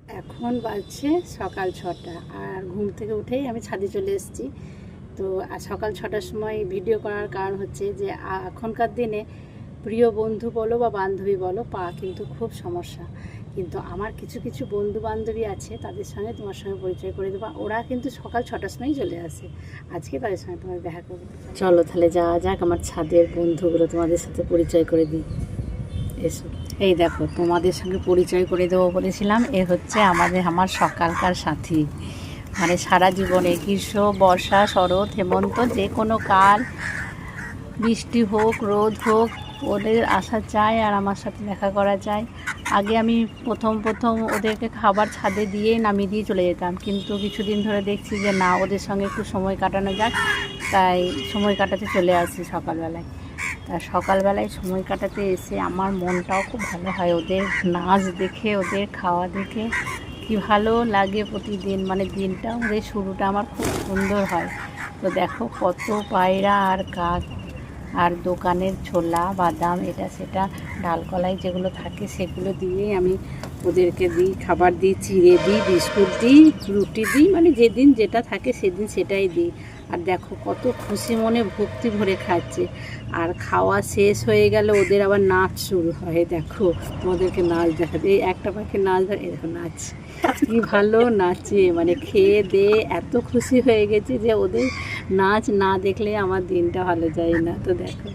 এখন বাজছে সকাল 6টা, আর ঘুম থেকে উঠেই আমি ছাদে চলে এসেছি। তো সকাল 6টার সময় ভিডিও করার কারণ হচ্ছে যে এখনকার দিনে প্রিয় বন্ধু বলো বা বান্ধবী বলো পাওয়া কিন্তু খুব সমস্যা। কিন্তু আমার কিছু কিছু বন্ধু বান্ধবী আছে, তাদের সঙ্গে তোমার সঙ্গে পরিচয় করে দেবো। ওরা কিন্তু সকাল 6টার সময়ই চলে আসে। আজকে তাদের সঙ্গে তোমার দেখা করবো। চলো তাহলে যাওয়া যাক, আমার ছাদের বন্ধুগুলো তোমাদের সাথে পরিচয় করে দিই। এসো, এই দেখো তোমাদের সঙ্গে পরিচয় করে দেবো বলেছিলাম। এ হচ্ছে আমার সকালকার সাথী। মানে সারা জীবনে গ্রীষ্ম, বর্ষা, শরৎ, হেমন্ত, যে কোনো কাল, বৃষ্টি হোক রোদ হোক, ওদের আসা চাই আর আমার সাথে দেখা করা চাই। আগে আমি প্রথম ওদেরকে খাবার ছাদে দিয়ে নামিয়ে দিয়ে চলে যেতাম, কিন্তু কিছুদিন ধরে দেখছি যে না, ওদের সঙ্গে একটু সময় কাটানো যাক, তাই সময় কাটাতে চলে আসি সকালবেলায়। তা সকালবেলায় সময় কাটাতে এসে আমার মনটাও খুব ভালো হয়। ওদের নাচ দেখে, ওদের খাওয়া দেখে কি ভালো লাগে প্রতিদিন। মানে দিনটা, ওদের শুরুটা আমার খুব সুন্দর হয়। তো দেখো কত পায়রা আর কাক, আর দোকানের ছোলা বাদাম এটা সেটা ডালকলাই যেগুলো থাকে সেগুলো দিয়েই আমি ওদেরকে দিই, খাবার দিই, চিড়ে দিই, বিস্কুট দিই, রুটি দিই, মানে যেদিন যেটা থাকে সেদিন সেটাই দিই। আর দেখো কত খুশি মনে ভক্তি ভরে খাচ্ছে। আর খাওয়া শেষ হয়ে গেলে ওদের আবার নাচ শুরু হয়। দেখো তোমাদেরকে নাচ দেখাতে, এই একটা পাখি নাচ দেখো, এরকম নাচ কি ভালো নাচে। মানে খেয়ে দিয়ে এত খুশি হয়ে গেছে যে ওদের নাচ না দেখলে আমার দিনটা ভালো যায় না। তো দেখো।